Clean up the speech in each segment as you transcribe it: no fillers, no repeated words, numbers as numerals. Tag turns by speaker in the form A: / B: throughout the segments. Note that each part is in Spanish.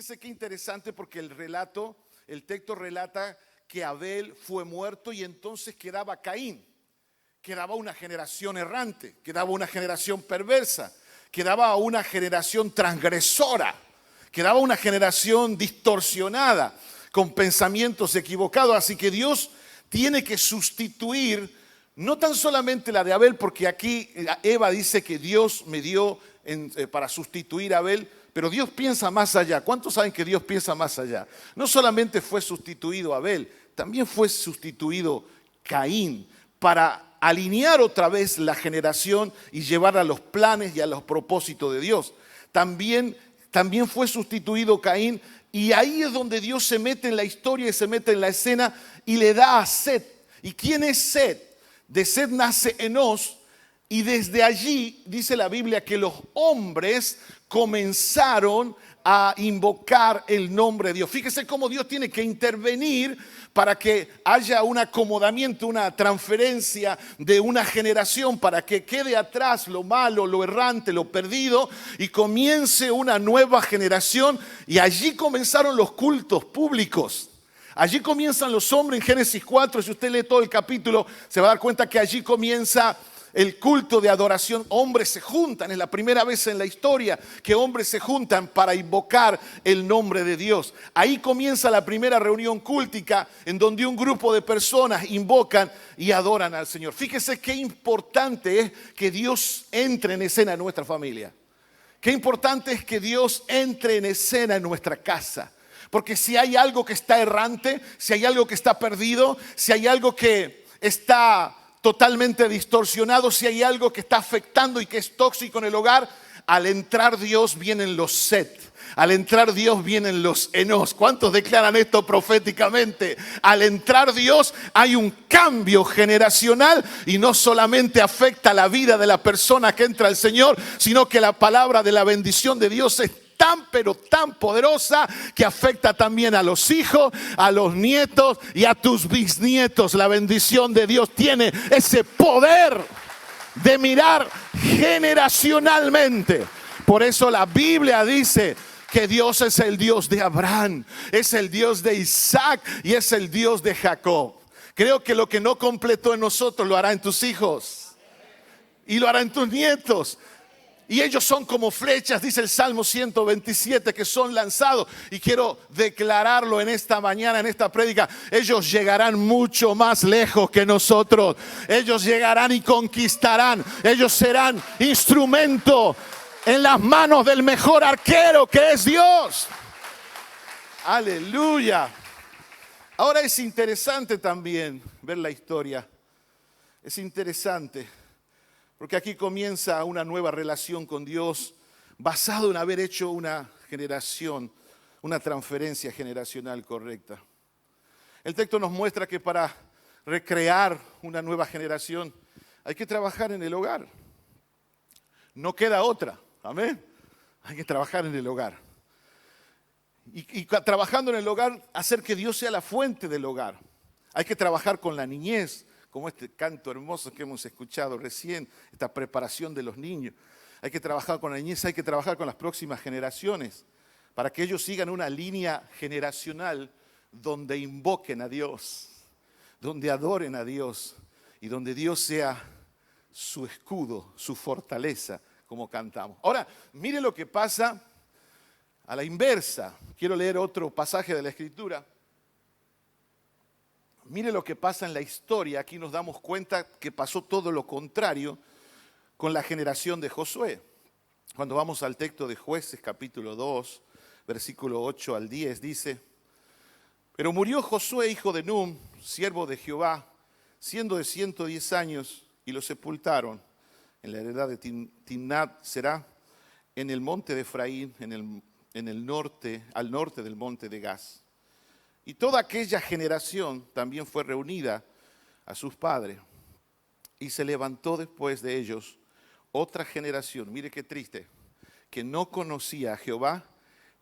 A: Fíjese qué interesante porque el texto relata que Abel fue muerto y entonces quedaba Caín. Quedaba una generación errante, quedaba una generación perversa, quedaba una generación transgresora, quedaba una generación distorsionada, con pensamientos equivocados. Así que Dios tiene que sustituir, no tan solamente la de Abel, porque aquí Eva dice que Dios me dio para sustituir a Abel, pero Dios piensa más allá. ¿Cuántos saben que Dios piensa más allá? No solamente fue sustituido Abel, también fue sustituido Caín para alinear otra vez la generación y llevarla a los planes y a los propósitos de Dios. También fue sustituido Caín, y ahí es donde Dios se mete en la historia y se mete en la escena y le da a Set. ¿Y quién es Set? De Set nace Enós, y desde allí dice la Biblia que los hombres comenzaron a invocar el nombre de Dios. Fíjese cómo Dios tiene que intervenir para que haya un acomodamiento, una transferencia de una generación, para que quede atrás lo malo, lo errante, lo perdido, y comience una nueva generación. Y allí comenzaron los cultos públicos. Allí comienzan los hombres en Génesis 4. Si usted lee todo el capítulo, se va a dar cuenta que allí comienza el culto de adoración. Hombres se juntan, es la primera vez en la historia que hombres se juntan para invocar el nombre de Dios. Ahí comienza la primera reunión cúltica en donde un grupo de personas invocan y adoran al Señor. Fíjese qué importante es que Dios entre en escena en nuestra familia. Qué importante es que Dios entre en escena en nuestra casa. Porque si hay algo que está errante, si hay algo que está perdido, si hay algo que está totalmente distorsionado, si hay algo que está afectando y que es tóxico en el hogar, al entrar Dios vienen los Set, al entrar Dios vienen los Enós. ¿Cuántos declaran esto proféticamente? Al entrar Dios hay un cambio generacional, y no solamente afecta la vida de la persona que entra al Señor, sino que la palabra de la bendición de Dios es tan pero tan poderosa que afecta también a los hijos, a los nietos y a tus bisnietos. La bendición de Dios tiene ese poder de mirar generacionalmente. Por eso la Biblia dice que Dios es el Dios de Abraham, es el Dios de Isaac y es el Dios de Jacob. Creo que lo que no completó en nosotros lo hará en tus hijos y lo hará en tus nietos. Y ellos son como flechas, dice el Salmo 127, que son lanzados. Y quiero declararlo en esta mañana, en esta prédica. Ellos llegarán mucho más lejos que nosotros. Ellos llegarán y conquistarán. Ellos serán instrumento en las manos del mejor arquero, que es Dios. Aleluya. Ahora es interesante también ver la historia. Es interesante, porque aquí comienza una nueva relación con Dios basado en haber hecho una generación, una transferencia generacional correcta. El texto nos muestra que para recrear una nueva generación hay que trabajar en el hogar. No queda otra, amén. Hay que trabajar en el hogar. Y trabajando en el hogar, hacer que Dios sea la fuente del hogar. Hay que trabajar con la niñez, como este canto hermoso que hemos escuchado recién, esta preparación de los niños. Hay que trabajar con la niñez, hay que trabajar con las próximas generaciones, para que ellos sigan una línea generacional donde invoquen a Dios, donde adoren a Dios y donde Dios sea su escudo, su fortaleza, como cantamos. Ahora, mire lo que pasa a la inversa. Quiero leer otro pasaje de la Escritura. Mire lo que pasa en la historia. Aquí nos damos cuenta que pasó todo lo contrario con la generación de Josué. Cuando vamos al texto de Jueces, capítulo 2, versículo 8 al 10, dice: pero murió Josué, hijo de Nun, siervo de Jehová, siendo de 110 años, y lo sepultaron en la heredad de Timnat Será, en el monte de Efraín, en el norte, al norte del monte de Gaz. Y toda aquella generación también fue reunida a sus padres. Y se levantó después de ellos otra generación, mire qué triste, que no conocía a Jehová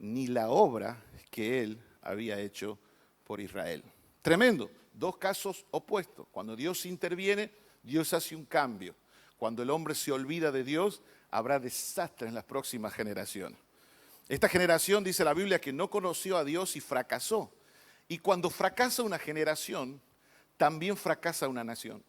A: ni la obra que él había hecho por Israel. Tremendo, dos casos opuestos. Cuando Dios interviene, Dios hace un cambio. Cuando el hombre se olvida de Dios, habrá desastre en las próximas generaciones. Esta generación, dice la Biblia, que no conoció a Dios y fracasó. Y cuando fracasa una generación, también fracasa una nación.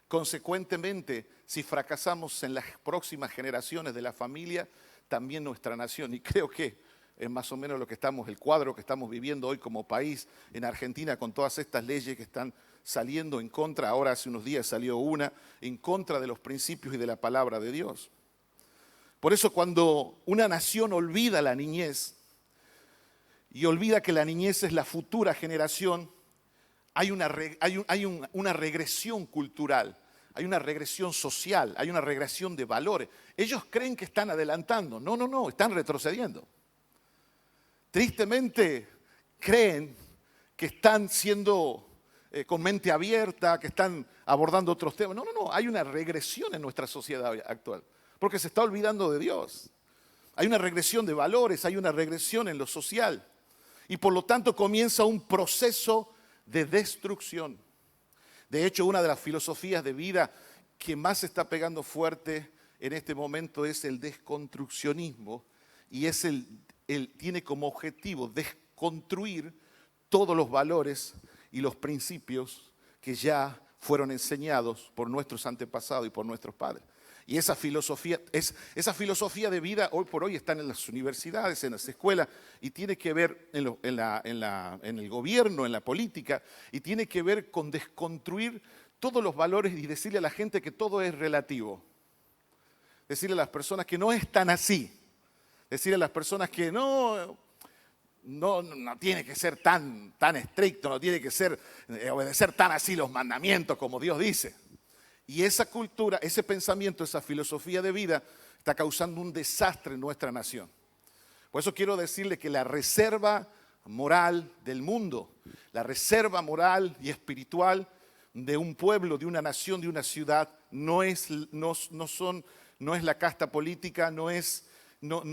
A: Consecuentemente, si fracasamos en las próximas generaciones de la familia, también nuestra nación. Y creo que es más o menos el cuadro que estamos viviendo hoy como país en Argentina, con todas estas leyes que están saliendo en contra. Ahora hace unos días salió una en contra de los principios y de la palabra de Dios. Por eso cuando una nación olvida la niñez y olvida que la niñez es la futura generación, hay una regresión cultural, hay una regresión social, hay una regresión de valores. Ellos creen que están adelantando. No, están retrocediendo. Tristemente creen que están siendo con mente abierta, que están abordando otros temas. No, hay una regresión en nuestra sociedad actual, porque se está olvidando de Dios. Hay una regresión de valores, hay una regresión en lo social. Y por lo tanto comienza un proceso de destrucción. De hecho, una de las filosofías de vida que más se está pegando fuerte en este momento es el desconstruccionismo, y tiene como objetivo desconstruir todos los valores y los principios que ya fueron enseñados por nuestros antepasados y por nuestros padres. Y esa filosofía de vida hoy por hoy está en las universidades, en las escuelas, y tiene que ver en el gobierno, en la política, y tiene que ver con desconstruir todos los valores y decirle a la gente que todo es relativo. Decirle a las personas que no es tan así. Decirle a las personas que no tiene que ser tan estricto, no tiene que obedecer tan así los mandamientos como Dios dice. Y esa cultura, ese pensamiento, esa filosofía de vida está causando un desastre en nuestra nación. Por eso quiero decirle que la reserva moral del mundo, la reserva moral y espiritual de un pueblo, de una nación, de una ciudad, no es la casta política, no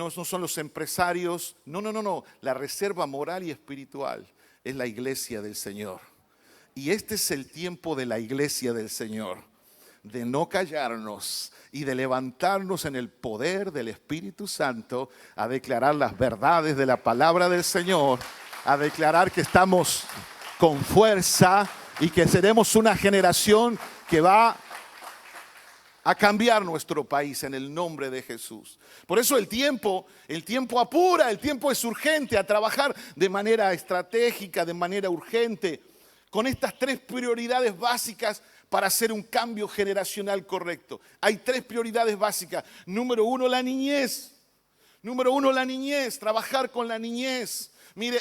A: son los empresarios. No. La reserva moral y espiritual es la iglesia del Señor. Y este es el tiempo de la iglesia del Señor, de no callarnos y de levantarnos en el poder del Espíritu Santo a declarar las verdades de la palabra del Señor, a declarar que estamos con fuerza y que seremos una generación que va a cambiar nuestro país en el nombre de Jesús. Por eso el tiempo apura, el tiempo es urgente, a trabajar de manera estratégica, de manera urgente, con estas 3 prioridades básicas para hacer un cambio generacional correcto. Hay 3 prioridades básicas. Número 1, la niñez. Trabajar con la niñez. Mire,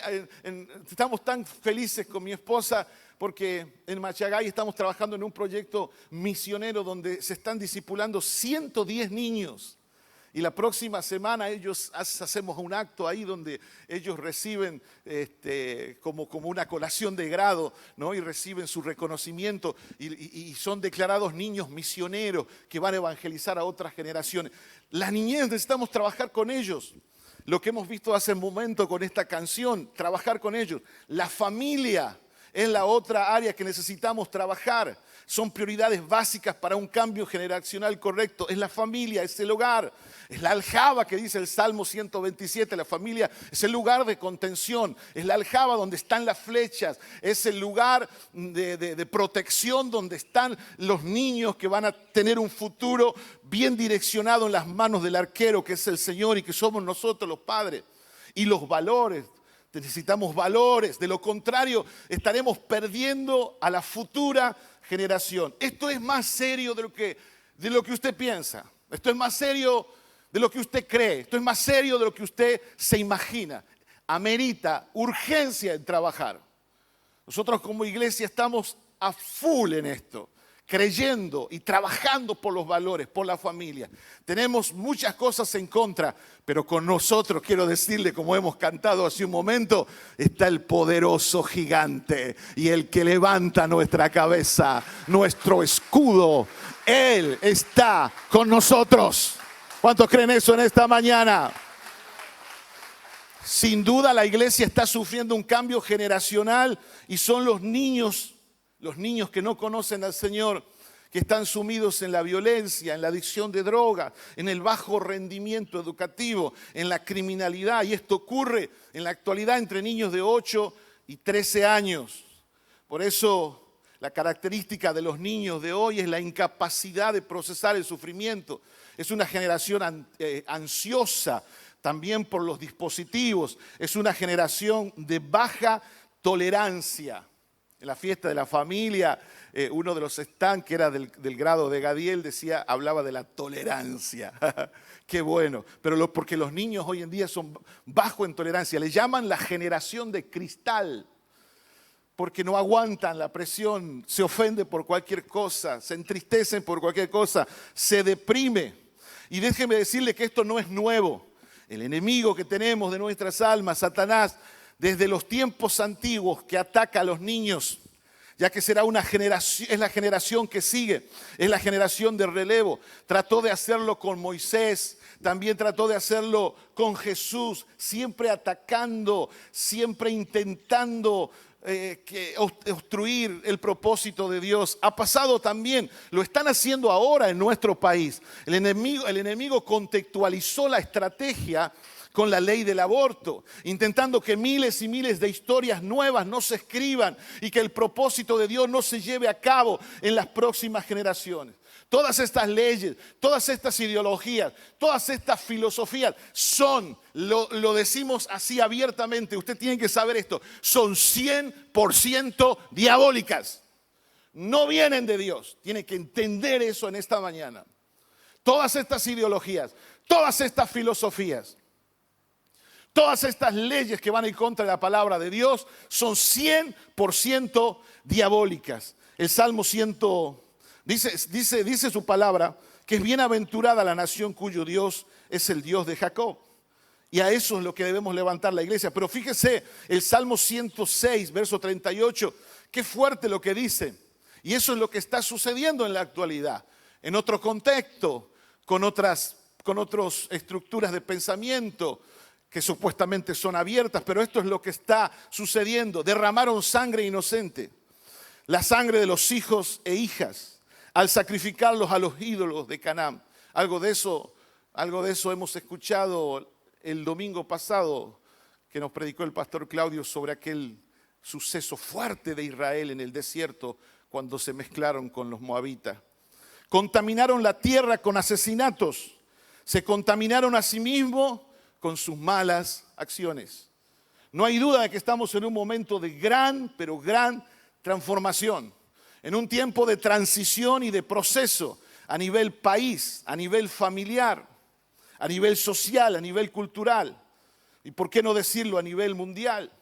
A: estamos tan felices con mi esposa porque en Machagay estamos trabajando en un proyecto misionero donde se están discipulando 110 niños. Y la próxima semana hacemos un acto ahí donde ellos reciben como una colación de grado, ¿no? Y reciben su reconocimiento y son declarados niños misioneros que van a evangelizar a otras generaciones. La niñez, necesitamos trabajar con ellos. Lo que hemos visto hace un momento con esta canción, trabajar con ellos. La familia es la otra área que necesitamos trabajar. Son prioridades básicas para un cambio generacional correcto. Es la familia, es el hogar, es la aljaba que dice el Salmo 127. La familia es el lugar de contención, es la aljaba donde están las flechas, es el lugar de protección donde están los niños que van a tener un futuro bien direccionado en las manos del arquero, que es el Señor y que somos nosotros los padres. Y los valores. Necesitamos valores, de lo contrario estaremos perdiendo a la futura generación. Esto es más serio de lo que usted piensa. Esto es más serio de lo que usted cree. Esto es más serio de lo que usted se imagina. Amerita urgencia en trabajar. Nosotros como iglesia estamos a full en esto, creyendo y trabajando por los valores, por la familia. Tenemos muchas cosas en contra, pero con nosotros, quiero decirle, como hemos cantado hace un momento, está el poderoso gigante y el que levanta nuestra cabeza, nuestro escudo. Él está con nosotros. ¿Cuántos creen eso en esta mañana? Sin duda la iglesia está sufriendo un cambio generacional y son los niños que no conocen al Señor, que están sumidos en la violencia, en la adicción de droga, en el bajo rendimiento educativo, en la criminalidad. Y esto ocurre en la actualidad entre niños de 8 y 13 años. Por eso la característica de los niños de hoy es la incapacidad de procesar el sufrimiento. Es una generación ansiosa también por los dispositivos. Es una generación de baja tolerancia. En la fiesta de la familia, uno de los stands que era del grado de Gadiel hablaba de la tolerancia. Qué bueno, pero porque los niños hoy en día son bajo en tolerancia. Le llaman la generación de cristal, porque no aguantan la presión, se ofenden por cualquier cosa, se entristecen por cualquier cosa, se deprime. Y déjeme decirle que esto no es nuevo. El enemigo que tenemos de nuestras almas, Satanás, desde los tiempos antiguos que ataca a los niños, ya que será una generación, es la generación que sigue, es la generación de relevo. Trató de hacerlo con Moisés, también trató de hacerlo con Jesús, siempre atacando, siempre intentando obstruir el propósito de Dios. Ha pasado también, lo están haciendo ahora en nuestro país. El enemigo contextualizó la estrategia con la ley del aborto, intentando que miles y miles de historias nuevas no se escriban y que el propósito de Dios no se lleve a cabo en las próximas generaciones. Todas estas leyes, todas estas ideologías, todas estas filosofías son, lo decimos así abiertamente, usted tiene que saber esto, son 100% diabólicas. No vienen de Dios. Tiene que entender eso en esta mañana. Todas estas ideologías, todas estas filosofías, todas estas leyes que van en contra de la palabra de Dios son 100% diabólicas. El Salmo 100 dice su palabra que es bienaventurada la nación cuyo Dios es el Dios de Jacob. Y a eso es lo que debemos levantar la iglesia. Pero fíjese, el Salmo 106, verso 38, qué fuerte lo que dice. Y eso es lo que está sucediendo en la actualidad. En otro contexto, con otras estructuras de pensamiento, que supuestamente son abiertas, pero esto es lo que está sucediendo. Derramaron sangre inocente, la sangre de los hijos e hijas, al sacrificarlos a los ídolos de Canaán. Algo de eso hemos escuchado el domingo pasado, que nos predicó el pastor Claudio sobre aquel suceso fuerte de Israel en el desierto, cuando se mezclaron con los moabitas. Contaminaron la tierra con asesinatos, se contaminaron a sí mismos con sus malas acciones. No hay duda de que estamos en un momento de gran transformación, en un tiempo de transición y de proceso a nivel país, a nivel familiar, a nivel social, a nivel cultural y por qué no decirlo a nivel mundial.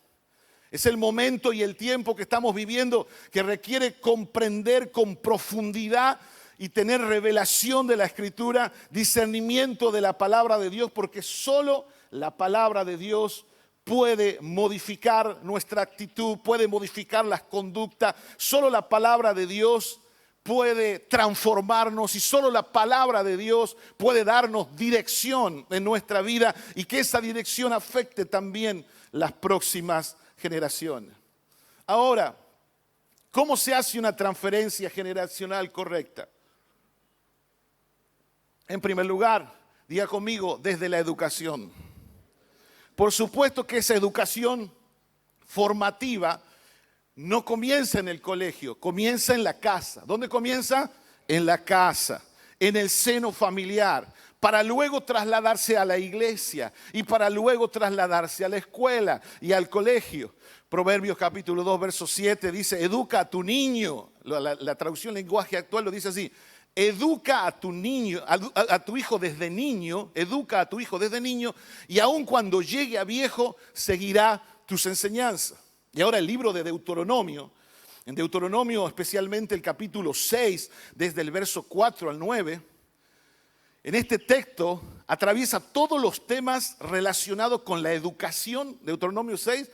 A: Es el momento y el tiempo que estamos viviendo que requiere comprender con profundidad y tener revelación de la Escritura, discernimiento de la palabra de Dios, porque solo la palabra de Dios puede modificar nuestra actitud, puede modificar las conductas. Solo la palabra de Dios puede transformarnos y solo la palabra de Dios puede darnos dirección en nuestra vida y que esa dirección afecte también las próximas generaciones. Ahora, ¿cómo se hace una transferencia generacional correcta? En primer lugar, diga conmigo, desde la educación. Por supuesto que esa educación formativa no comienza en el colegio, comienza en la casa. ¿Dónde comienza? En la casa, en el seno familiar, para luego trasladarse a la iglesia y para luego trasladarse a la escuela y al colegio. Proverbios capítulo 2, verso 7 dice, educa a tu niño. La traducción lenguaje actual lo dice así. Educa a tu niño, a tu hijo desde niño, educa a tu hijo desde niño y aun cuando llegue a viejo seguirá tus enseñanzas. Y ahora el libro de Deuteronomio, en Deuteronomio especialmente el capítulo 6, desde el verso 4 al 9, en este texto atraviesa todos los temas relacionados con la educación. Deuteronomio 6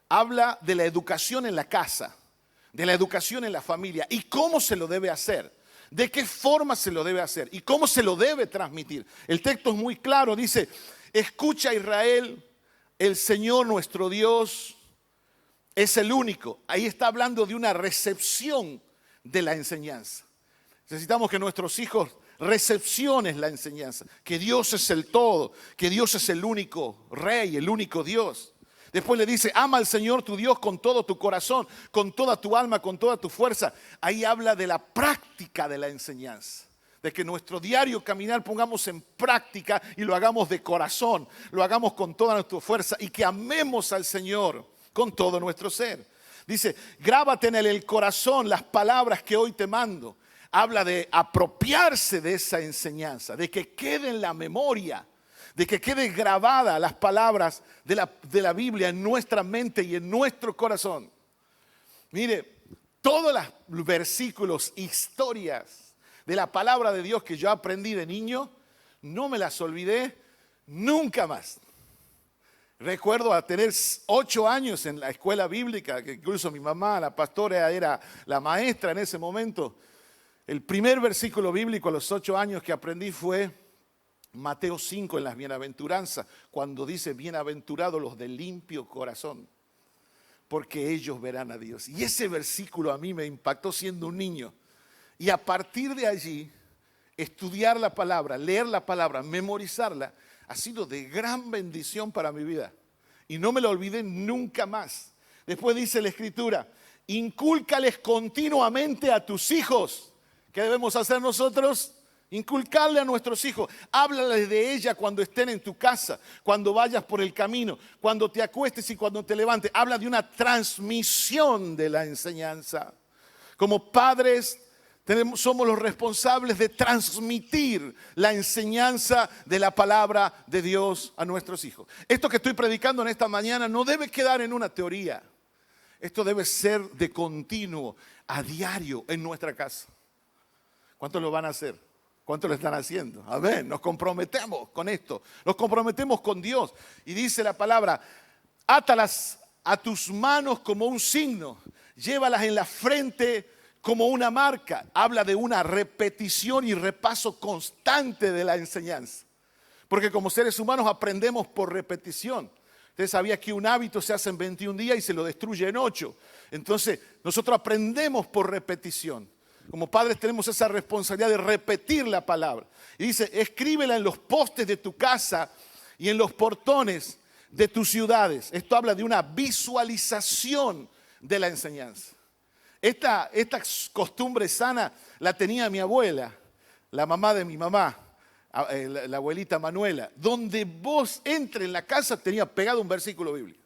A: habla de la educación en la casa, de la educación en la familia y cómo se lo debe hacer. ¿De qué forma se lo debe hacer? ¿Y cómo se lo debe transmitir? El texto es muy claro, dice, escucha Israel, el Señor nuestro Dios es el único. Ahí está hablando de una recepción de la enseñanza. Necesitamos que nuestros hijos recepcionen la enseñanza, que Dios es el todo, que Dios es el único Rey, el único Dios. Después le dice, ama al Señor tu Dios con todo tu corazón, con toda tu alma, con toda tu fuerza. Ahí habla de la práctica de la enseñanza. De que nuestro diario caminar pongamos en práctica y lo hagamos de corazón, lo hagamos con toda nuestra fuerza y que amemos al Señor con todo nuestro ser. Dice, grábate en el corazón las palabras que hoy te mando. Habla de apropiarse de esa enseñanza, de que quede en la memoria, de que quede grabada las palabras de la Biblia en nuestra mente y en nuestro corazón. Mire, todos los versículos, historias de la palabra de Dios que yo aprendí de niño, no me las olvidé nunca más. Recuerdo a tener 8 años en la escuela bíblica, que incluso mi mamá, la pastora, era la maestra en ese momento. El primer versículo bíblico a los 8 años que aprendí fue Mateo 5 en las bienaventuranzas, cuando dice, bienaventurados los de limpio corazón, porque ellos verán a Dios. Y ese versículo a mí me impactó siendo un niño. Y a partir de allí, estudiar la palabra, leer la palabra, memorizarla, ha sido de gran bendición para mi vida. Y no me lo olvidé nunca más. Después dice la Escritura, incúlcales continuamente a tus hijos. ¿Qué debemos hacer nosotros? Inculcarle a nuestros hijos. Háblales de ella cuando estén en tu casa, cuando vayas por el camino, cuando te acuestes y cuando te levantes. Habla de una transmisión de la enseñanza. Como padres, somos los responsables de transmitir la enseñanza de la palabra de Dios a nuestros hijos. Esto que estoy predicando en esta mañana no debe quedar en una teoría. Esto debe ser de continuo, a diario en nuestra casa. ¿Cuántos lo van a hacer? ¿Cuántos lo están haciendo? A ver, nos comprometemos con esto. Nos comprometemos con Dios. Y dice la palabra, átalas a tus manos como un signo. Llévalas en la frente como una marca. Habla de una repetición y repaso constante de la enseñanza. Porque como seres humanos aprendemos por repetición. Usted sabía que un hábito se hace en 21 días y se lo destruye en 8. Entonces, nosotros aprendemos por repetición. Como padres tenemos esa responsabilidad de repetir la palabra. Y dice, escríbela en los postes de tu casa y en los portones de tus ciudades. Esto habla de una visualización de la enseñanza. Esta costumbre sana la tenía mi abuela, la mamá de mi mamá, la abuelita Manuela. Donde vos entres en la casa tenía pegado un versículo bíblico.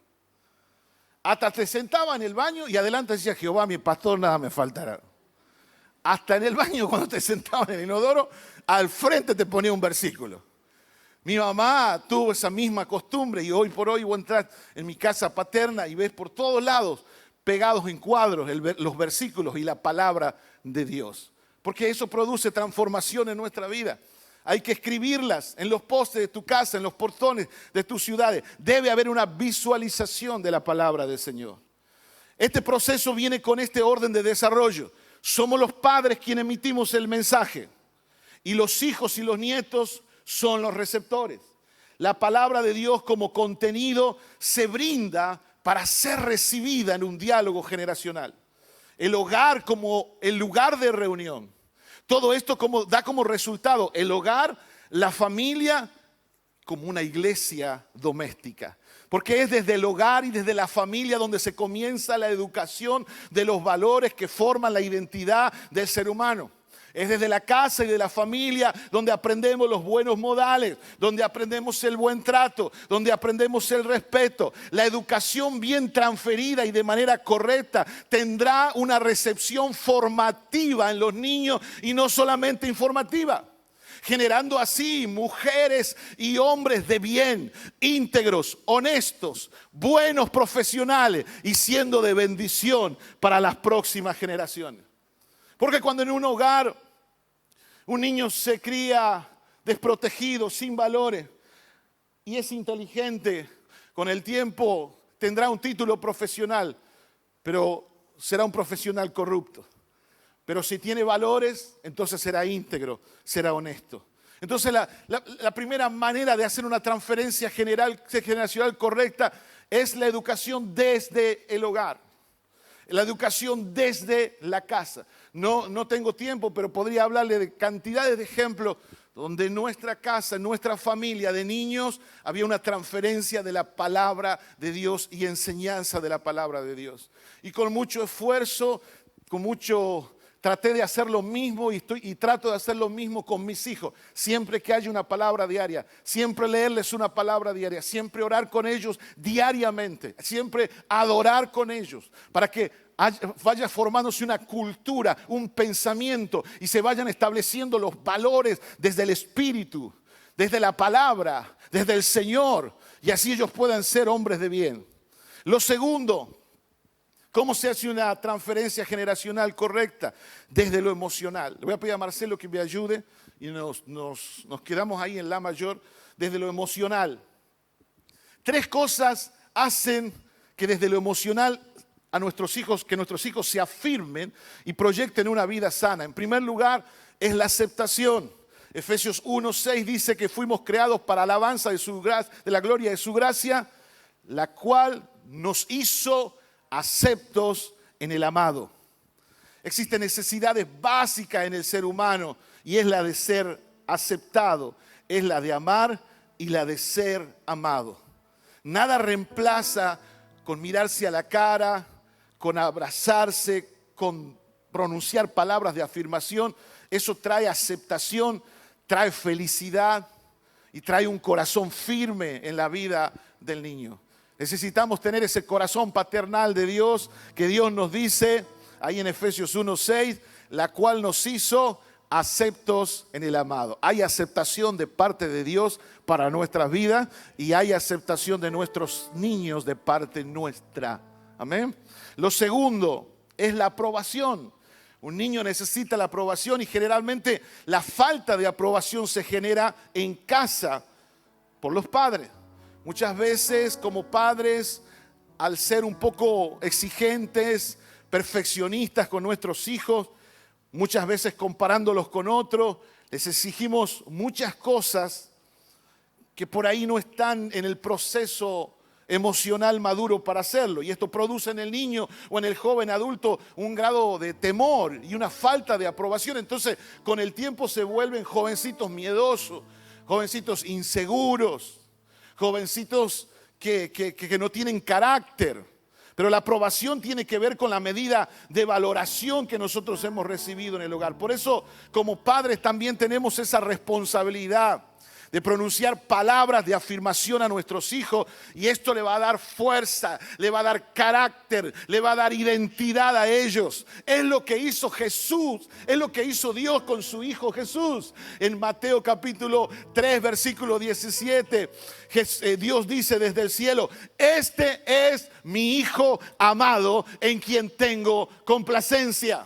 A: Hasta te sentaba en el baño y adelante decía, Jehová mi pastor, nada me faltará. Hasta en el baño, cuando te sentabas en el inodoro, al frente te ponía un versículo. Mi mamá tuvo esa misma costumbre y hoy por hoy vos entras en mi casa paterna y ves por todos lados pegados en cuadros los versículos y la palabra de Dios. Porque eso produce transformación en nuestra vida. Hay que escribirlas en los postes de tu casa, en los portones de tus ciudades. Debe haber una visualización de la palabra del Señor. Este proceso viene con este orden de desarrollo. Somos los padres quienes emitimos el mensaje y los hijos y los nietos son los receptores. La palabra de Dios como contenido se brinda para ser recibida en un diálogo generacional. El hogar como el lugar de reunión. Todo esto da como resultado el hogar, la familia como una iglesia doméstica. Porque es desde el hogar y desde la familia donde se comienza la educación de los valores que forman la identidad del ser humano. Es desde la casa y de la familia donde aprendemos los buenos modales, donde aprendemos el buen trato, donde aprendemos el respeto. La educación bien transferida y de manera correcta tendrá una recepción formativa en los niños y no solamente informativa. Generando así mujeres y hombres de bien, íntegros, honestos, buenos profesionales y siendo de bendición para las próximas generaciones. Porque cuando en un hogar un niño se cría desprotegido, sin valores y es inteligente, con el tiempo tendrá un título profesional, pero será un profesional corrupto. Pero si tiene valores, entonces será íntegro, será honesto. Entonces la primera manera de hacer una transferencia generacional correcta es la educación desde el hogar. La educación desde la casa. No tengo tiempo, pero podría hablarle de cantidades de ejemplos donde en nuestra casa, en nuestra familia de niños, había una transferencia de la palabra de Dios y enseñanza de la palabra de Dios. Y con mucho esfuerzo, traté de hacer lo mismo y trato de hacer lo mismo con mis hijos. Siempre que haya una palabra diaria, siempre leerles una palabra diaria, siempre orar con ellos diariamente, siempre adorar con ellos, para que vaya formándose una cultura, un pensamiento y se vayan estableciendo los valores desde el Espíritu, desde la palabra, desde el Señor, y así ellos puedan ser hombres de bien. Lo segundo, ¿cómo se hace una transferencia generacional correcta? Desde lo emocional. Le voy a pedir a Marcelo que me ayude y nos quedamos ahí en la mayor, desde lo emocional. 3 cosas hacen que desde lo emocional que nuestros hijos se afirmen y proyecten una vida sana. En primer lugar, es la aceptación. Efesios 1:6 dice que fuimos creados para alabanza de la gloria de su gracia, la cual nos hizo aceptos en el amado. Existen necesidades básicas en el ser humano y es la de ser aceptado, es la de amar y la de ser amado. Nada reemplaza con mirarse a la cara, con abrazarse, con pronunciar palabras de afirmación. Eso trae aceptación, trae felicidad y trae un corazón firme en la vida del niño. Necesitamos tener ese corazón paternal de Dios, que Dios nos dice, ahí en Efesios 1:6, la cual nos hizo aceptos en el amado. Hay aceptación de parte de Dios para nuestras vidas y hay aceptación de nuestros niños de parte nuestra. Amén. Lo segundo es la aprobación. Un niño necesita la aprobación y generalmente la falta de aprobación se genera en casa por los padres. Muchas veces como padres, al ser un poco exigentes, perfeccionistas con nuestros hijos, muchas veces comparándolos con otros, les exigimos muchas cosas que por ahí no están en el proceso emocional maduro para hacerlo. Y esto produce en el niño o en el joven adulto un grado de temor y una falta de aprobación. Entonces, con el tiempo se vuelven jovencitos miedosos, jovencitos inseguros, jovencitos que no tienen carácter. Pero la aprobación tiene que ver con la medida de valoración que nosotros hemos recibido en el hogar. Por eso, como padres también tenemos esa responsabilidad de pronunciar palabras de afirmación a nuestros hijos, y esto le va a dar fuerza, le va a dar carácter, le va a dar identidad a ellos. Es lo que hizo Jesús, es lo que hizo Dios con su Hijo Jesús. En Mateo capítulo 3, versículo 17, Dios dice desde el cielo: este es mi Hijo amado en quien tengo complacencia.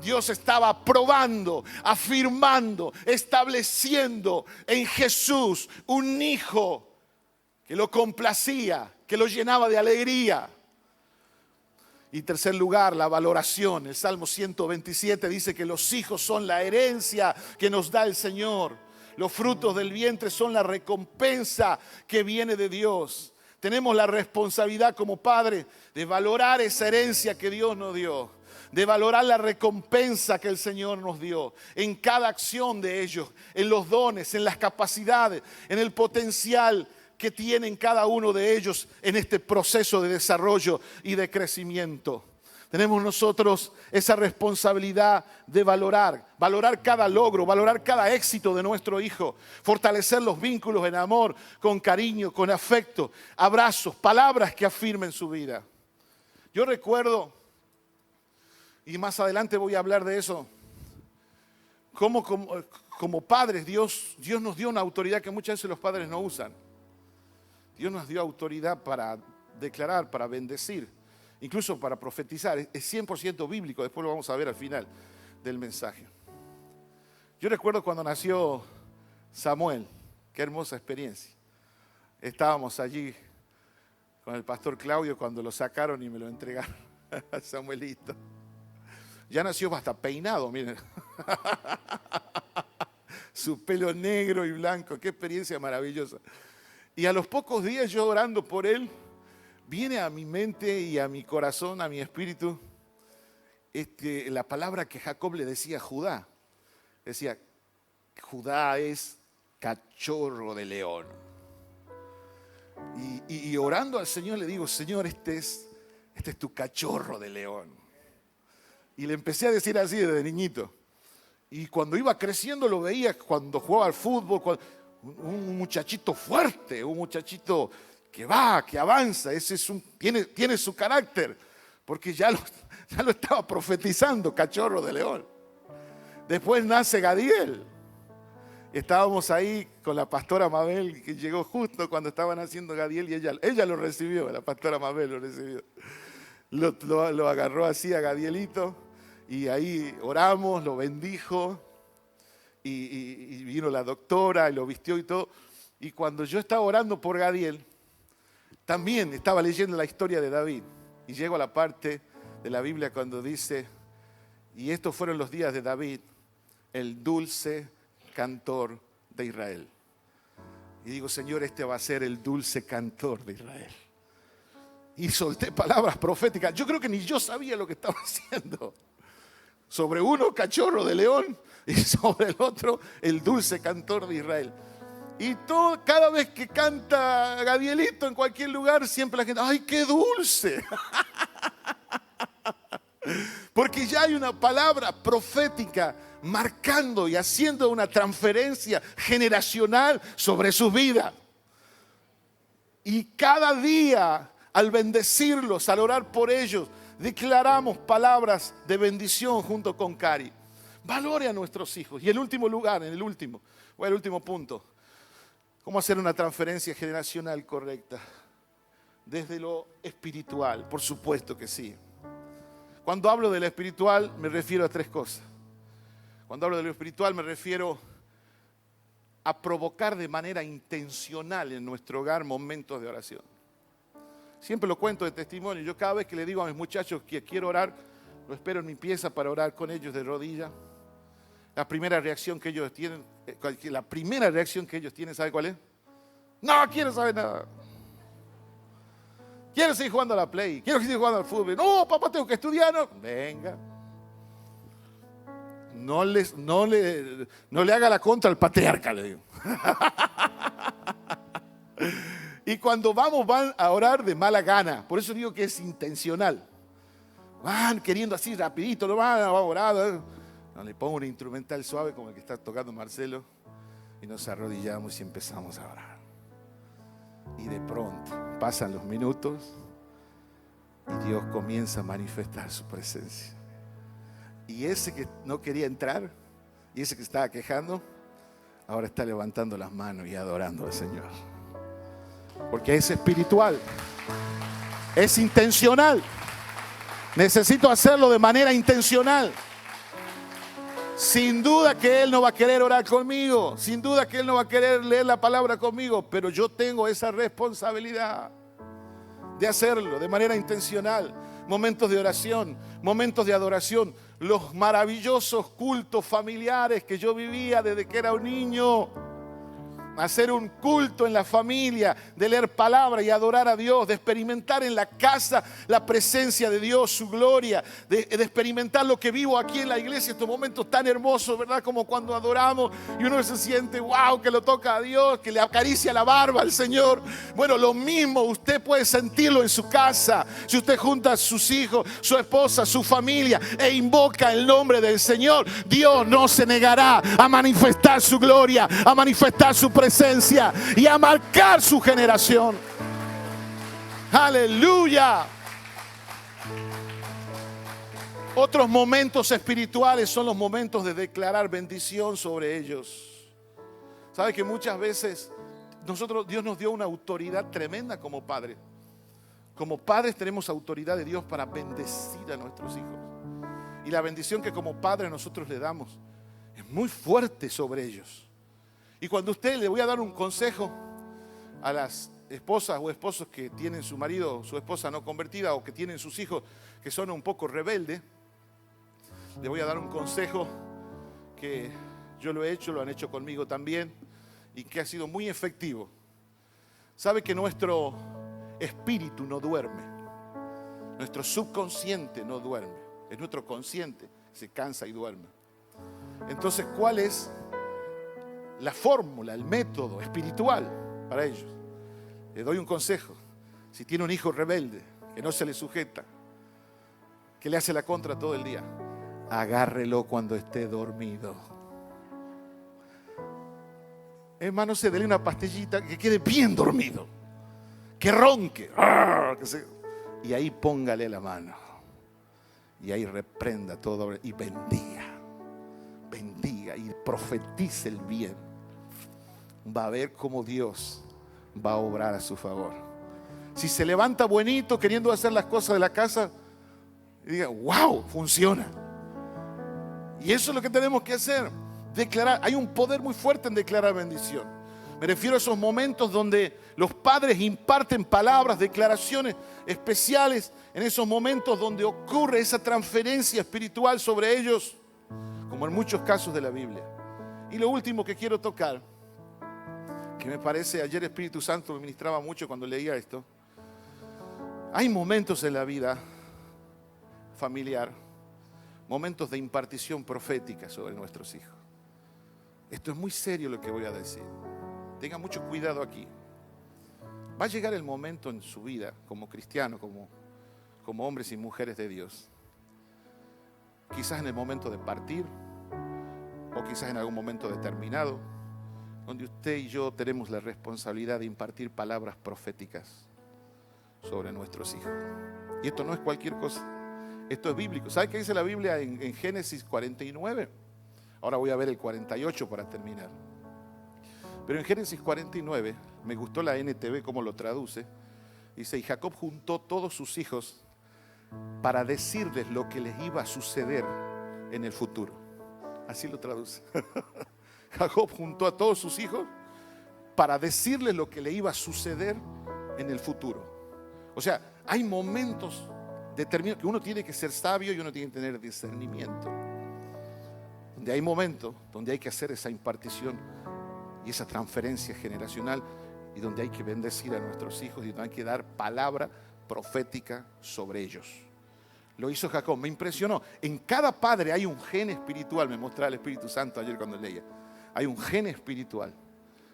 A: Dios estaba probando, afirmando, estableciendo en Jesús un hijo que lo complacía, que lo llenaba de alegría. Y en tercer lugar, la valoración. El Salmo 127 dice que los hijos son la herencia que nos da el Señor. Los frutos del vientre son la recompensa que viene de Dios. Tenemos la responsabilidad como padres de valorar esa herencia que Dios nos dio, de valorar la recompensa que el Señor nos dio en cada acción de ellos, en los dones, en las capacidades, en el potencial que tienen cada uno de ellos en este proceso de desarrollo y de crecimiento. Tenemos nosotros esa responsabilidad de valorar cada logro, valorar cada éxito de nuestro hijo, fortalecer los vínculos en amor, con cariño, con afecto, abrazos, palabras que afirmen su vida. Yo recuerdo, y más adelante voy a hablar de eso, como padres Dios nos dio una autoridad que muchas veces los padres no usan. Dios nos dio autoridad para declarar, para bendecir, incluso para profetizar. Es 100% bíblico, después lo vamos a ver al final del mensaje. Yo recuerdo cuando nació Samuel, qué hermosa experiencia. Estábamos allí con el pastor Claudio cuando lo sacaron y me lo entregaron a Samuelito. Ya nació hasta peinado, miren. Su pelo negro y blanco, qué experiencia maravillosa. Y a los pocos días yo orando por él, viene a mi mente y a mi corazón, a mi espíritu, la palabra que Jacob le decía a Judá. Decía, Judá es cachorro de león. Y orando al Señor le digo, Señor, este es tu cachorro de león. Y le empecé a decir así desde niñito. Y cuando iba creciendo lo veía cuando jugaba al fútbol, un muchachito fuerte, un muchachito que va, que avanza, tiene su carácter, porque ya lo estaba profetizando, cachorro de león. Después nace Gadiel. Estábamos ahí con la pastora Mabel, que llegó justo cuando estaban haciendo Gadiel, y ella lo recibió, la pastora Mabel lo recibió. Lo agarró así a Gadielito, y ahí oramos, lo bendijo, y vino la doctora y lo vistió y todo. Y cuando yo estaba orando por Gadiel, también estaba leyendo la historia de David, y llego a la parte de la Biblia cuando dice, y estos fueron los días de David, el dulce cantor de Israel. Y digo, Señor, este va a ser el dulce cantor de Israel. Y solté palabras proféticas. Yo creo que ni yo sabía lo que estaba haciendo. Sobre uno, cachorro de león, y sobre el otro, el dulce cantor de Israel. Y cada vez que canta Gadielito en cualquier lugar, siempre la gente, ¡ay, qué dulce! Porque ya hay una palabra profética marcando y haciendo una transferencia generacional sobre su vida. Y cada día, al bendecirlos, al orar por ellos, declaramos palabras de bendición junto con Cari. Valore a nuestros hijos. Y el último punto. ¿Cómo hacer una transferencia generacional correcta? Desde lo espiritual, por supuesto que sí. Cuando hablo de lo espiritual, me refiero a tres cosas. Cuando hablo de lo espiritual, me refiero a provocar de manera intencional en nuestro hogar momentos de oración. Siempre lo cuento de testimonio. Yo cada vez que le digo a mis muchachos que quiero orar, lo espero en mi pieza para orar con ellos de rodillas. La primera reacción que ellos tienen, ¿sabe cuál es? No quiero saber nada. Quiero seguir jugando a la play, quiero seguir jugando al fútbol. No, papá, tengo que estudiar. No. Venga. No le haga la contra al patriarca, le digo. Y cuando van a orar de mala gana. Por eso digo que es intencional. Van queriendo así rapidito, no van a orar. No, le pongo un instrumental suave como el que está tocando Marcelo. Y nos arrodillamos y empezamos a orar. Y de pronto pasan los minutos y Dios comienza a manifestar su presencia. Y ese que no quería entrar, y ese que estaba quejando, ahora está levantando las manos y adorando al Señor. Porque es espiritual, es intencional. Necesito hacerlo de manera intencional. Sin duda que Él no va a querer orar conmigo, sin duda que Él no va a querer leer la palabra conmigo, pero yo tengo esa responsabilidad de hacerlo de manera intencional. Momentos de oración, momentos de adoración, los maravillosos cultos familiares que yo vivía desde que era un niño. Hacer un culto en la familia, de leer palabra y adorar a Dios, de experimentar en la casa la presencia de Dios, su gloria, de experimentar lo que vivo aquí en la iglesia, estos momentos tan hermosos, ¿verdad? Como cuando adoramos y uno se siente, wow, que lo toca a Dios, que le acaricia la barba al Señor. Bueno, lo mismo usted puede sentirlo en su casa, si usted junta a sus hijos, su esposa, su familia e invoca el nombre del Señor. Dios no se negará a manifestar su gloria, a manifestar su presencia y a marcar su generación. Aleluya. Otros momentos espirituales son los momentos de declarar bendición sobre ellos. ¿Sabe que muchas veces Dios nos dio una autoridad tremenda como padres? Como padres tenemos autoridad de Dios para bendecir a nuestros hijos. Y la bendición que como padres nosotros le damos es muy fuerte sobre ellos. Y cuando usted, le voy a dar un consejo a las esposas o esposos que tienen su marido o su esposa no convertida, o que tienen sus hijos que son un poco rebeldes, le voy a dar un consejo que yo lo he hecho, lo han hecho conmigo también, y que ha sido muy efectivo. Sabe que nuestro espíritu no duerme. Nuestro subconsciente no duerme. Es nuestro consciente que se cansa y duerme. Entonces, ¿cuál es la fórmula, el método espiritual para ellos? Le doy un consejo. Si tiene un hijo rebelde, que no se le sujeta, que le hace la contra todo el día, agárrelo cuando esté dormido. Hermano, se dele una pastillita que quede bien dormido, que ronque, y ahí póngale la mano, y ahí reprenda todo y bendiga y profetice el bien. Va a ver cómo Dios va a obrar a su favor. Si se levanta buenito queriendo hacer las cosas de la casa, y diga, wow, funciona. Y eso es lo que tenemos que hacer. Declarar. Hay un poder muy fuerte en declarar bendición. Me refiero a esos momentos donde los padres imparten palabras, declaraciones especiales, en esos momentos donde ocurre esa transferencia espiritual sobre ellos, como en muchos casos de la Biblia. Y lo último que quiero tocar, que me parece, ayer el Espíritu Santo me ministraba mucho cuando leía esto. Hay momentos en la vida familiar, momentos de impartición profética sobre nuestros hijos. Esto es muy serio lo que voy a decir. Tenga mucho cuidado aquí. Va a llegar el momento en su vida como cristiano, como hombres y mujeres de Dios, quizás en el momento de partir o quizás en algún momento determinado, donde usted y yo tenemos la responsabilidad de impartir palabras proféticas sobre nuestros hijos. Y esto no es cualquier cosa, esto es bíblico. ¿Sabe qué dice la Biblia en Génesis 49? Ahora voy a ver el 48 para terminar. Pero en Génesis 49, me gustó la NTV cómo lo traduce. Dice, y Jacob juntó todos sus hijos para decirles lo que les iba a suceder en el futuro. Así lo traduce. Jacob juntó a todos sus hijos para decirles lo que le iba a suceder en el futuro. O sea, hay momentos determinados que uno tiene que ser sabio y uno tiene que tener discernimiento. Donde hay momentos donde hay que hacer esa impartición y esa transferencia generacional, y donde hay que bendecir a nuestros hijos y donde hay que dar palabra profética sobre ellos. Lo hizo Jacob, me impresionó. En cada padre hay un gen espiritual, me mostraba el Espíritu Santo ayer cuando leía. Hay un gen espiritual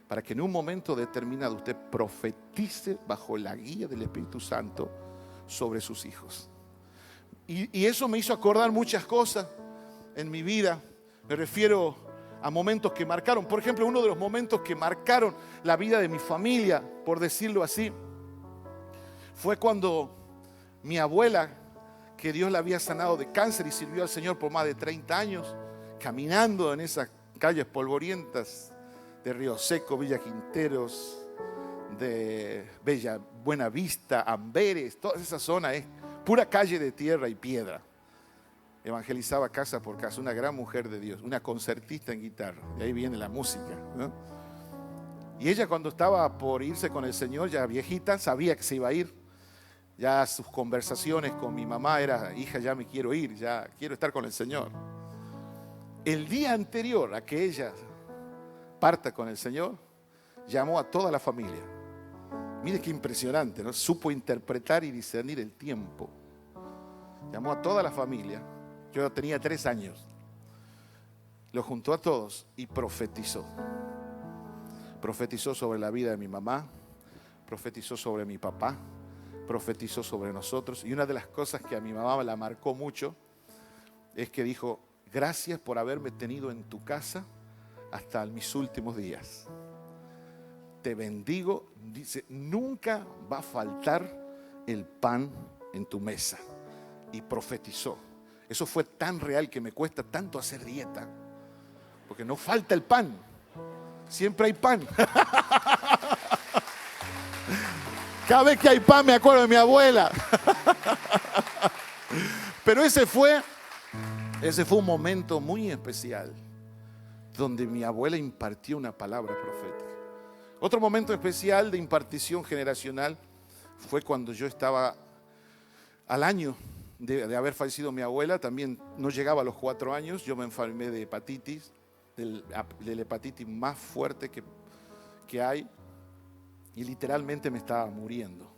A: para que en un momento determinado usted profetice bajo la guía del Espíritu Santo sobre sus hijos. Y eso me hizo acordar muchas cosas en mi vida. Me refiero a momentos que marcaron. Por ejemplo, uno de los momentos que marcaron la vida de mi familia, por decirlo así, fue cuando mi abuela, que Dios la había sanado de cáncer y sirvió al Señor por más de 30 años, caminando en esas calles polvorientas de Río Seco, Villa Quinteros, de Buena Vista, Amberes, toda esa zona es pura calle de tierra y piedra. Evangelizaba casa por casa, una gran mujer de Dios, una concertista en guitarra, de ahí viene la música, ¿no? Y ella, cuando estaba por irse con el Señor, ya viejita, sabía que se iba a ir. Ya sus conversaciones con mi mamá era, hija, ya me quiero ir, ya quiero estar con el Señor. El día anterior a que ella parta con el Señor, llamó a toda la familia. Mire qué impresionante, ¿no? Supo interpretar y discernir el tiempo. Llamó a toda la familia. Yo tenía 3 años. Lo juntó a todos y profetizó. Profetizó sobre la vida de mi mamá, profetizó sobre mi papá, profetizó sobre nosotros. Y una de las cosas que a mi mamá la marcó mucho es que dijo, gracias por haberme tenido en tu casa hasta mis últimos días. Te bendigo, dice, nunca va a faltar el pan en tu mesa. Y profetizó. Eso fue tan real que me cuesta tanto hacer dieta, porque no falta el pan, siempre hay pan. Cada vez que hay pan me acuerdo de mi abuela. Pero ese fue un momento muy especial, donde mi abuela impartió una palabra profética. Otro momento especial de impartición generacional fue cuando yo estaba al año de haber fallecido mi abuela. También no llegaba a los 4 años, yo me enfermé de hepatitis, de la hepatitis más fuerte que hay, y literalmente me estaba muriendo.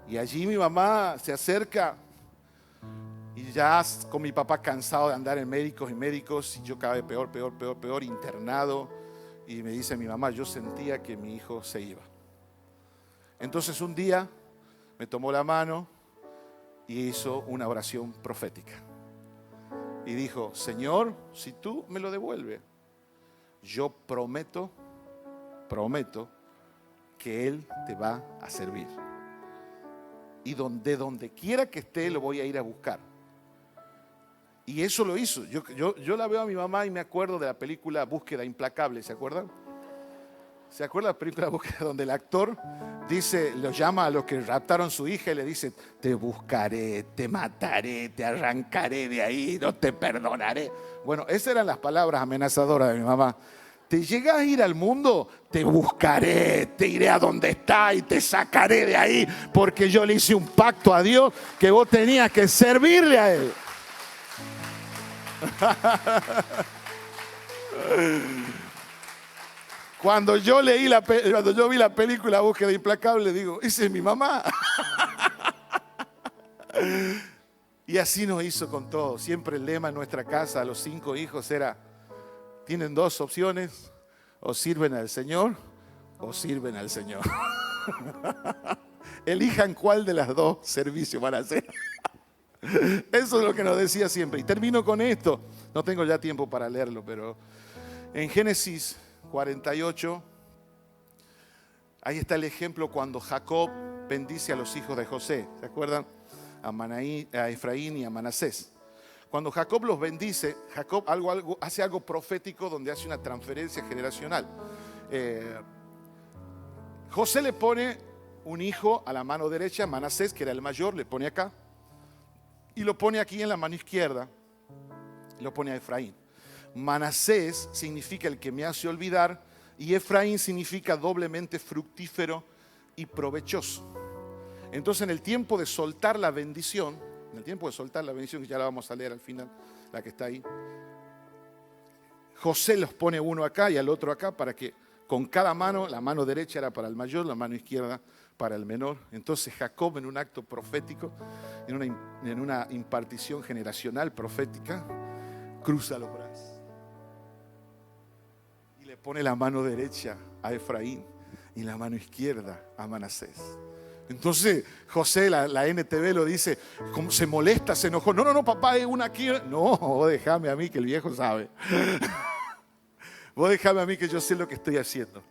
A: Y allí mi mamá se acerca y ya con mi papá cansado de andar en médicos y médicos, y yo cada vez peor, internado. Y me dice mi mamá, yo sentía que mi hijo se iba. Entonces un día me tomó la mano y hizo una oración profética. Y dijo, Señor, si tú me lo devuelves, yo prometo que Él te va a servir. Y donde quiera que esté, lo voy a ir a buscar. Y eso lo hizo. Yo la veo a mi mamá y me acuerdo de la película Búsqueda Implacable, ¿se acuerdan? ¿Se acuerdan de la película Búsqueda donde el actor dice, lo llama a los que raptaron a su hija y le dice, te buscaré, te mataré, te arrancaré de ahí, no te perdonaré? Bueno, esas eran las palabras amenazadoras de mi mamá. Te llegas a ir al mundo, te buscaré, te iré a donde está y te sacaré de ahí, porque yo le hice un pacto a Dios que vos tenías que servirle a Él. Cuando yo vi la película Búsqueda Implacable, digo, esa es mi mamá. Y así nos hizo con todo. Siempre el lema en nuestra casa a los 5 hijos era, tienen 2 opciones, o sirven al Señor o sirven al Señor. Elijan cuál de las 2 servicios van a hacer. Eso es lo que nos decía siempre. Y termino con esto. No tengo ya tiempo para leerlo, pero en Génesis 48, ahí está el ejemplo cuando Jacob bendice a los hijos de José. ¿Se acuerdan? A Efraín y a Manasés. Cuando Jacob los bendice, Jacob hace algo profético donde hace una transferencia generacional. José le pone un hijo a la mano derecha, Manasés, que era el mayor, le pone acá. Y lo pone aquí en la mano izquierda. Lo pone a Efraín. Manasés significa el que me hace olvidar. Y Efraín significa doblemente fructífero y provechoso. Entonces en el tiempo de soltar la bendición, que ya la vamos a leer al final, la que está ahí, José los pone uno acá y al otro acá para que con cada mano, la mano derecha era para el mayor, la mano izquierda para el menor. Entonces Jacob, en un acto profético, en una impartición generacional profética, cruza los brazos y le pone la mano derecha a Efraín y la mano izquierda a Manasés. Entonces José, la NTV lo dice, como se molesta, se enojó. No, papá, es una aquí. No, vos déjame a mí que el viejo sabe. Vos déjame a mí que yo sé lo que estoy haciendo.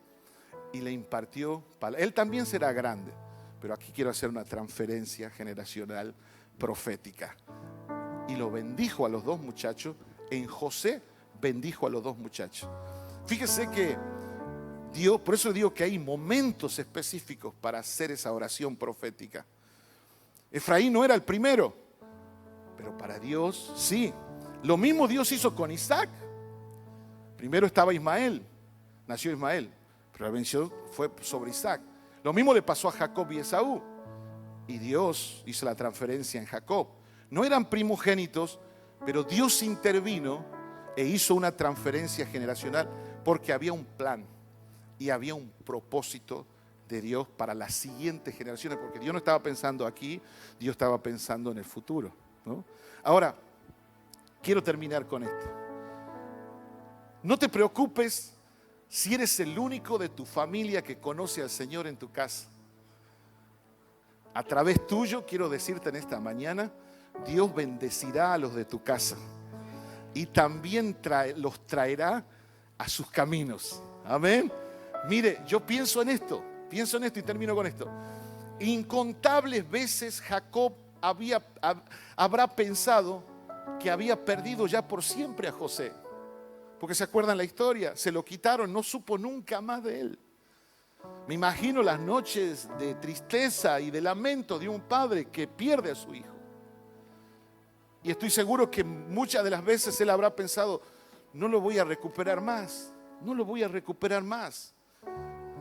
A: Y le impartió, él también será grande, pero aquí quiero hacer una transferencia generacional profética. Y lo bendijo a los 2 muchachos. En José bendijo a los 2 muchachos. Fíjese que Dios, por eso digo que hay momentos específicos para hacer esa oración profética. Efraín no era el primero, pero para Dios sí. Lo mismo Dios hizo con Isaac. Primero estaba Ismael, nació Ismael, pero la bendición fue sobre Isaac. Lo mismo le pasó a Jacob y Esaú. Y Dios hizo la transferencia en Jacob. No eran primogénitos, pero Dios intervino e hizo una transferencia generacional porque había un plan y había un propósito de Dios para las siguientes generaciones, porque Dios no estaba pensando aquí, Dios estaba pensando en el futuro, ¿no? Ahora, quiero terminar con esto. No te preocupes si eres el único de tu familia que conoce al Señor en tu casa. A través tuyo, quiero decirte en esta mañana, Dios bendecirá a los de tu casa y también los traerá a sus caminos. Amén. Mire, yo pienso en esto y termino con esto. Incontables veces Jacob habrá pensado que había perdido ya por siempre a José. Porque se acuerdan la historia, se lo quitaron, no supo nunca más de él. Me imagino las noches de tristeza y de lamento de un padre que pierde a su hijo. Y estoy seguro que muchas de las veces él habrá pensado, no lo voy a recuperar más.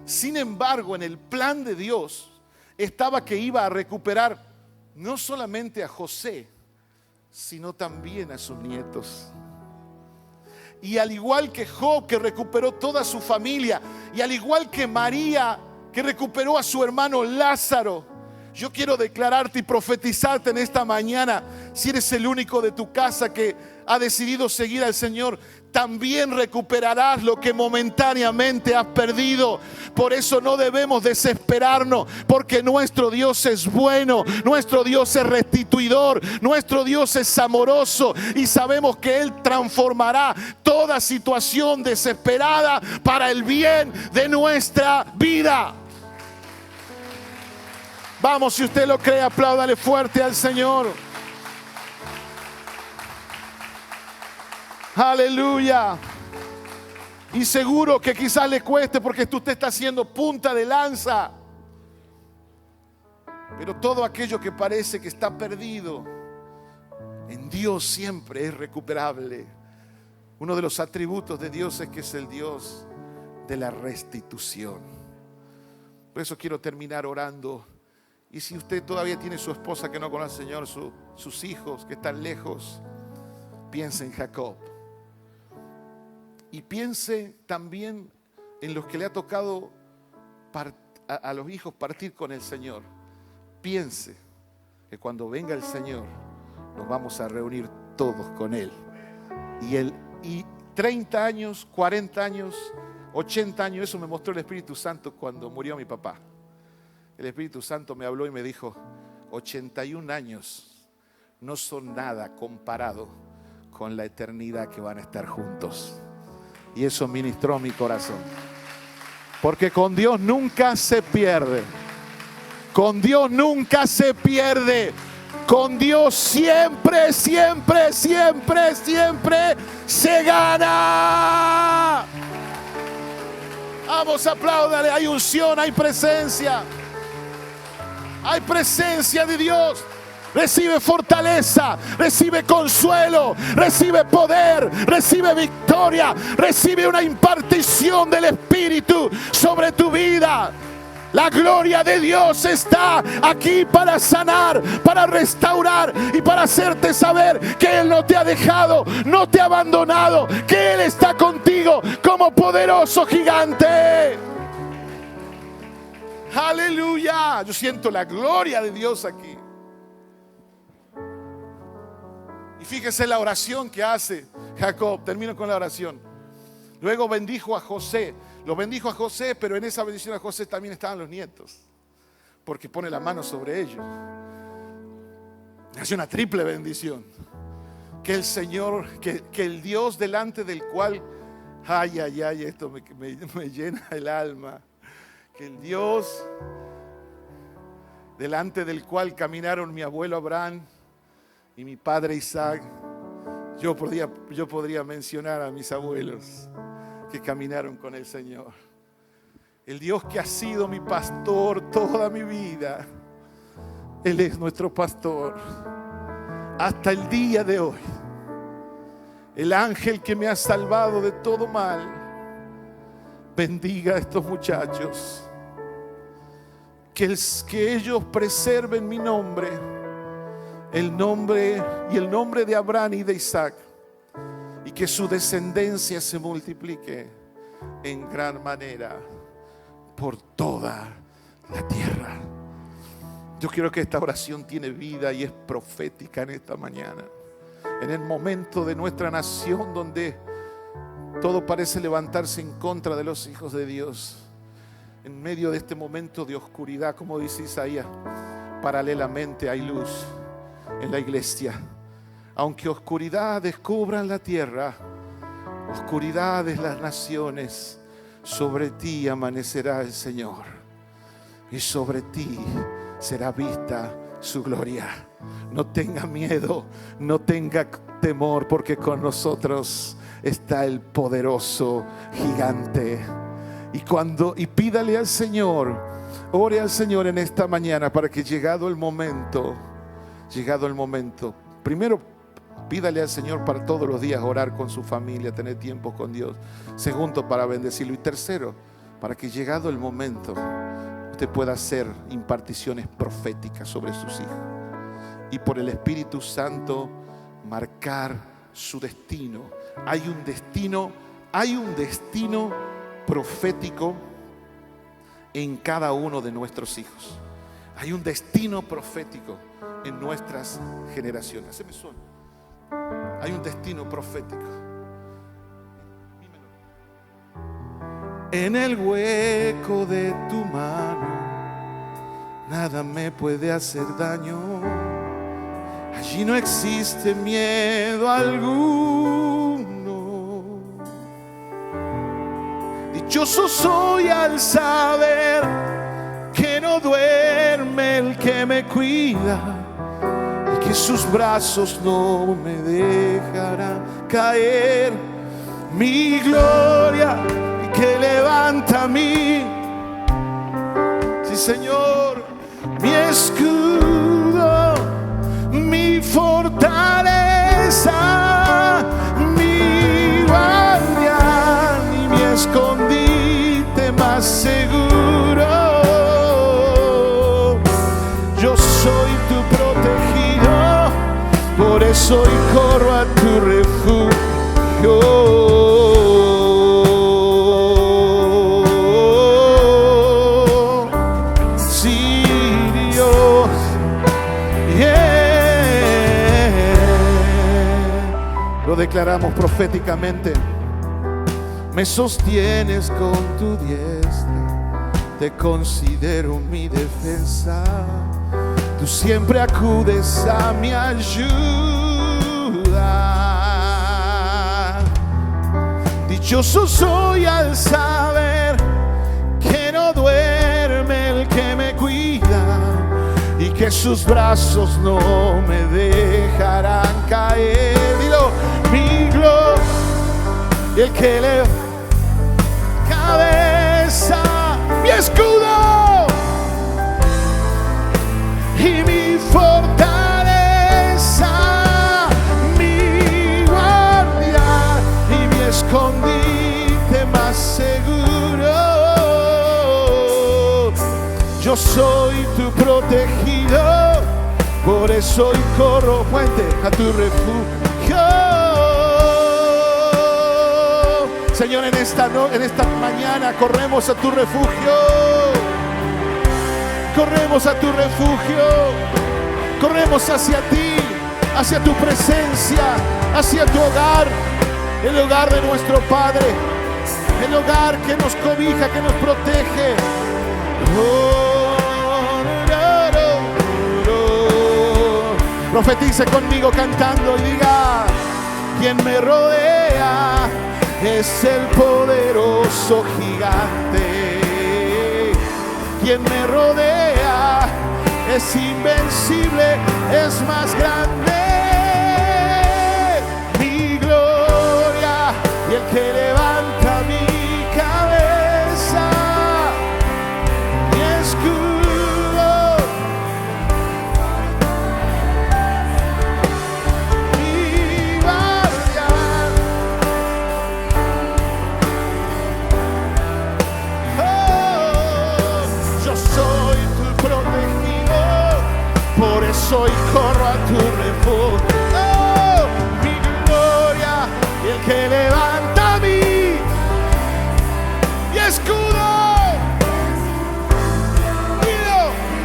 A: Sin embargo, en el plan de Dios estaba que iba a recuperar no solamente a José, sino también a sus nietos. Y al igual que Job, que recuperó toda su familia, y al igual que María, que recuperó a su hermano Lázaro, Yo quiero declararte y profetizarte en esta mañana. Si eres el único de tu casa que ha decidido seguir al Señor, también recuperarás lo que momentáneamente has perdido. Por eso no debemos desesperarnos, porque nuestro Dios es bueno, nuestro Dios es restituidor, nuestro Dios es amoroso, y sabemos que Él transformará toda situación desesperada para el bien de nuestra vida. Vamos, si usted lo cree, apláudale fuerte al Señor. Aleluya. Y seguro que quizás le cueste, porque usted está haciendo punta de lanza. Pero todo aquello que parece que está perdido, en Dios siempre es recuperable. Uno de los atributos de Dios es que es el Dios de la restitución. Por eso quiero terminar orando. Y si usted todavía tiene su esposa que no conoce al Señor, sus hijos que están lejos, piense en Jacob. Y piense también en los que le ha tocado a los hijos partir con el Señor. Piense que cuando venga el Señor nos vamos a reunir todos con Él. Y 30 años, 40 años, 80 años, eso me mostró el Espíritu Santo cuando murió mi papá. El Espíritu Santo me habló y me dijo: 81 años no son nada comparado con la eternidad que van a estar juntos. Y eso ministró mi corazón. Porque con Dios nunca se pierde. Con Dios nunca se pierde. Con Dios siempre, siempre, siempre, siempre se gana. Vamos, apláudale. Hay unción, hay presencia. Hay presencia de Dios. Recibe fortaleza, recibe consuelo, recibe poder, recibe victoria, recibe una impartición del Espíritu sobre tu vida. La gloria de Dios está aquí para sanar, para restaurar y para hacerte saber que Él no te ha dejado, no te ha abandonado, que Él está contigo como poderoso gigante. Aleluya. Yo siento la gloria de Dios aquí. Y fíjese la oración que hace Jacob. Termino con la oración. Luego bendijo a José. Lo bendijo a José, pero en esa bendición a José también estaban los nietos, porque pone la mano sobre ellos. Hace una triple bendición. Que el Señor, que el Dios delante del cual, ay, ay, ay, esto me llena el alma. Que el Dios delante del cual caminaron mi abuelo Abraham y mi padre Isaac. Yo podría mencionar a mis abuelos que caminaron con el Señor. El Dios que ha sido mi pastor toda mi vida. Él es nuestro pastor hasta el día de hoy. El ángel que me ha salvado de todo mal. Bendiga a estos muchachos. Que ellos preserven mi nombre, el nombre de Abraham y de Isaac, y que su descendencia se multiplique en gran manera por toda la tierra. Yo quiero que esta oración tiene vida y es profética en esta mañana. En el momento de nuestra nación donde todo parece levantarse en contra de los hijos de Dios. En medio de este momento de oscuridad, como dice Isaías, paralelamente hay luz en la iglesia. Aunque oscuridad descubran la tierra, oscuridad de las naciones, sobre ti amanecerá el Señor y sobre ti será vista su gloria. No tenga miedo, no tenga temor, porque con nosotros está el poderoso gigante. Y pídale al Señor, ore al Señor en esta mañana para que llegado el momento, primero pídale al Señor para todos los días orar con su familia, tener tiempo con Dios. Segundo, para bendecirlo. Y tercero, para que llegado el momento usted pueda hacer imparticiones proféticas sobre sus hijos y por el Espíritu Santo marcar su destino. Hay un destino profético en cada uno de nuestros hijos. Hay un destino profético en nuestras generaciones. Haceme sueño. Hay un destino profético. En el hueco de tu mano nada me puede hacer daño. Allí no existe miedo alguno. Dichoso soy al saber que no duerme el que me cuida y que sus brazos no me dejarán caer. Mi gloria que levanta a mí, sí Señor, mi escudo, mi fortaleza, mi guardián y mi escondite más seguro. Yo soy tu protegido, por eso hoy corro a tu refugio. Declaramos proféticamente: me sostienes con tu diestra, te considero mi defensa, tú siempre acudes a mi ayuda. Dichoso soy al saber que no duerme el que me cuida y que sus brazos no me dejarán caer. Dilo, mi gloria y el que le cabeza, mi escudo y mi fortaleza, mi guardia y mi escondite más seguro. Yo soy tu protegido, por eso hoy corro, puente, a tu refugio. Señor, en esta mañana corremos a tu refugio. Corremos a tu refugio. Corremos hacia ti, hacia tu presencia, hacia tu hogar, el hogar de nuestro Padre, el hogar que nos cobija, que nos protege. Profetice conmigo cantando y diga: quien me rodea es el poderoso gigante. Quien me rodea es invencible, es más grande. Mi gloria y el que levanta mi cabeza, mi escudo, mi guardián. Oh, yo soy tu protegido, por eso hoy corro a tu refugio. Oh, mi gloria y el que levanta mi escudo,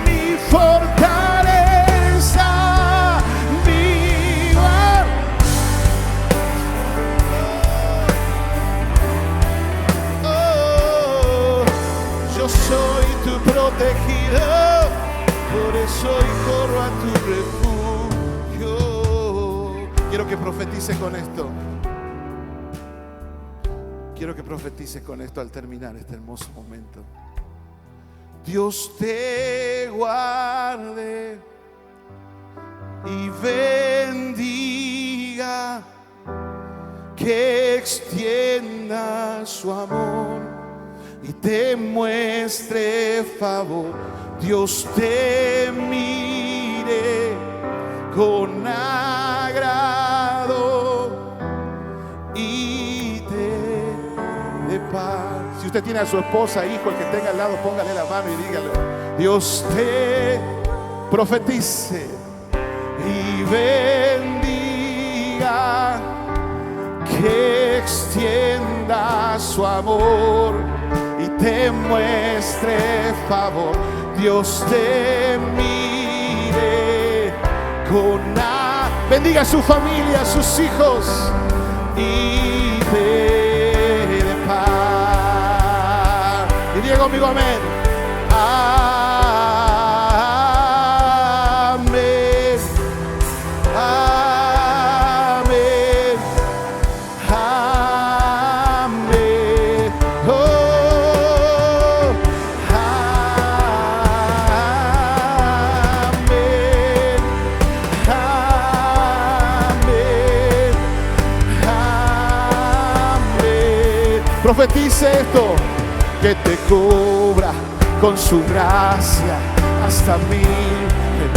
A: mi fortaleza, mi guardia. Oh, yo soy tu protegido, por eso hoy corro a tu refugio. Quiero que profetice con esto. Quiero que profetice con esto al terminar este hermoso momento. Dios te guarde y bendiga, que extienda su amor y te muestre favor. Dios te mire con agrado y te dé paz. Si usted tiene a su esposa, hijo, el que tenga al lado, póngale la mano y dígale: Dios te profetice y bendiga, que extienda su amor y te muestre favor. Dios te mire con bendiga a su familia, a sus hijos y te dé paz. Y diga conmigo amén. Amén. Amén. Amén. Oh, amén. Amén. Amén. Profetice esto, que te cubra con su gracia hasta 1000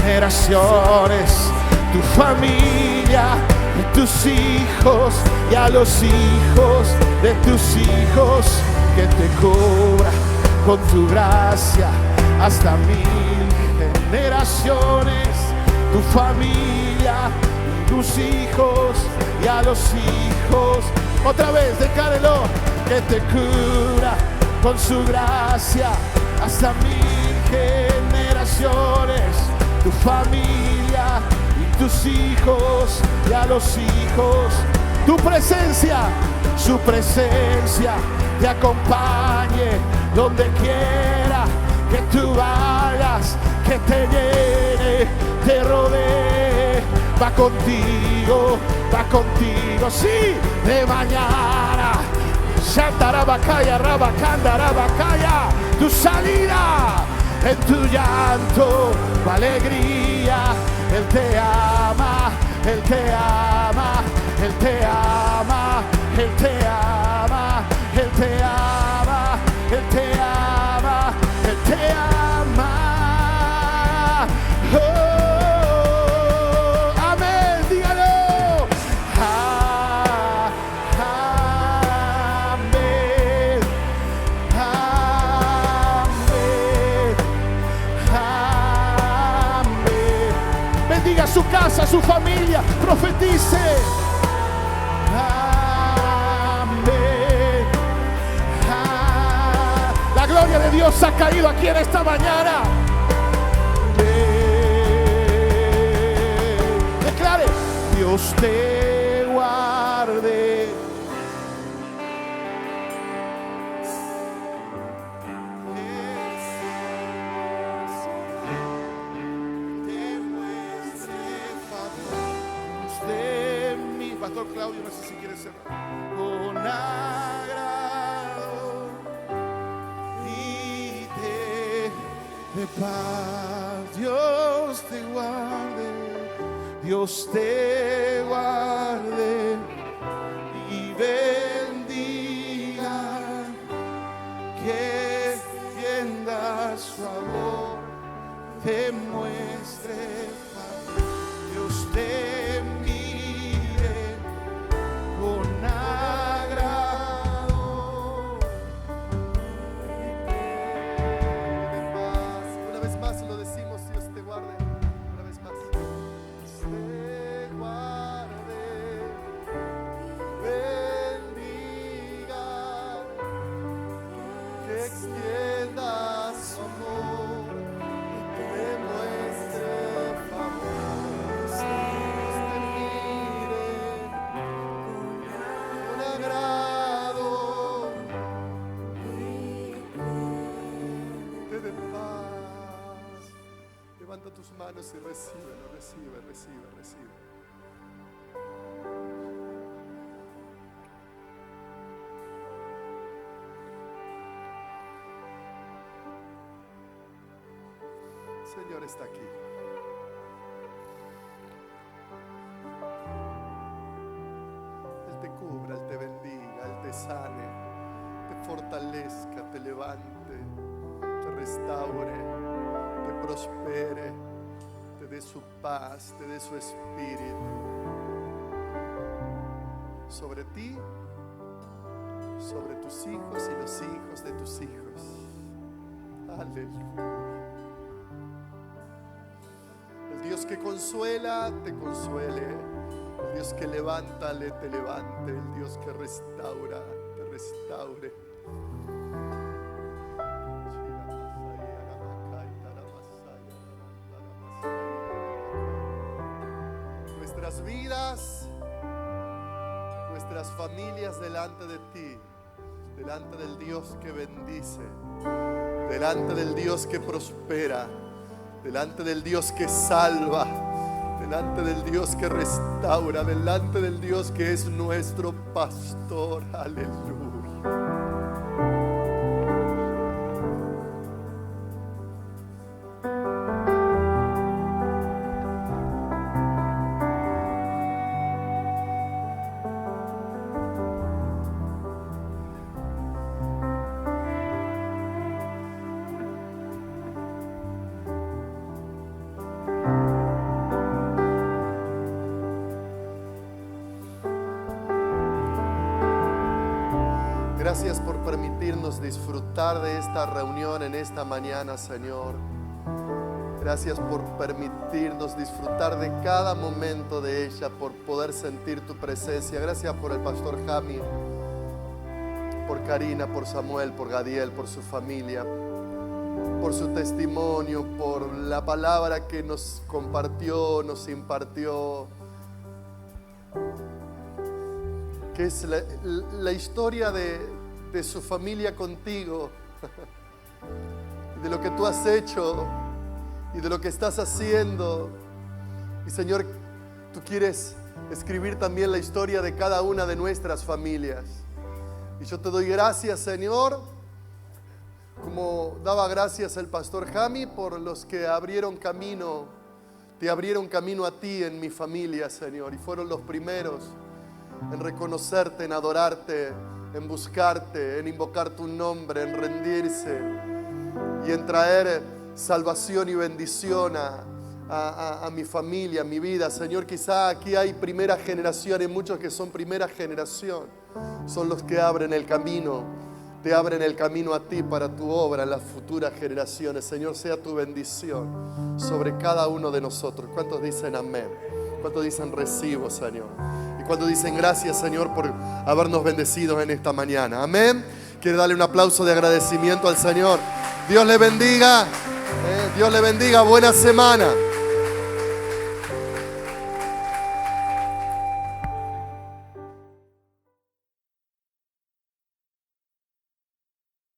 A: generaciones, tu familia, de tus hijos y a los hijos de tus hijos, que te cubra con tu gracia hasta 1000 generaciones, tu familia, tus hijos y a los hijos. Otra vez, declárelo, que te cubra con su gracia hasta 1000 generaciones, tu familia y tus hijos y a los hijos. Tu presencia, su presencia te acompañe donde quiera que tú vayas, que te llene, te rodee, va contigo, sí, de mañana. Shantarabacaya, Rabacandarabacaya, tu salida en tu llanto, tu alegría. Él te ama, Él te ama, Él te ama, Él te ama, Él te ama, Él te ama, Él te ama. Oh, amén, dígalo. Amén, amén, amén. Bendiga su casa, su familia, profetice. Amén. La gloria de Dios ha caído aquí en esta mañana. Declare: Dios te guarde. Pastor Claudio, no sé si quiere cerrar. Con agrado y te dé paz. Dios te guarde, Dios te guarde y bendiga, que tienda su amor, te muestre paz. Dios te con agrado. Una vez más lo decimos: Dios te guarde. Una vez más. Dios te guarde, bendiga, que extienda su amor, que muestre favor. Dios te mire con agrado, te dé paz. Levanta tus manos y recíbelo, recibe. El Señor está aquí. Él te cubra, Él te bendiga, Él te sane, te fortalezca, te levante, te restaure, te prospere, te dé su paz, te dé su espíritu sobre ti, sobre tus hijos y los hijos de tus hijos. Aleluya. El Dios que consuela, te consuele. El Dios que levanta, te levante. El Dios que restaura, te restaure.
B: nuestras vidas, nuestras familias delante de ti, delante del Dios que bendice, delante del Dios que prospera, delante del Dios que salva, delante del Dios que restaura, delante del Dios que es nuestro pastor. Aleluya. Gracias por permitirnos disfrutar de esta reunión en esta mañana, Señor. Gracias por permitirnos disfrutar de cada momento de ella, por poder sentir tu presencia. Gracias por el pastor Jami, por Karina, por Samuel, por Gadiel, por su familia, por su testimonio, por la palabra que nos compartió, nos impartió, que es la historia de su familia contigo, de lo que tú has hecho y de lo que estás haciendo. Y Señor, tú quieres escribir también la historia de cada una de nuestras familias. Y yo te doy gracias, Señor, como daba gracias el pastor Jami por los que abrieron camino, te abrieron camino a ti en mi familia, Señor, y fueron los primeros en reconocerte, en adorarte, en buscarte, en invocar tu nombre, en rendirse y en traer salvación y bendición a mi familia, a mi vida. Señor, quizá aquí hay primera generación, hay muchos que son primera generación, son los que abren el camino, te abren el camino a ti para tu obra en las futuras generaciones. Señor, sea tu bendición sobre cada uno de nosotros. ¿Cuántos dicen amén? ¿Cuántos dicen recibo, Señor? Y cuántos dicen gracias, Señor, por habernos bendecido en esta mañana. Amén. Quiero darle un aplauso de agradecimiento al Señor. Dios le bendiga. Dios le bendiga. Buena semana.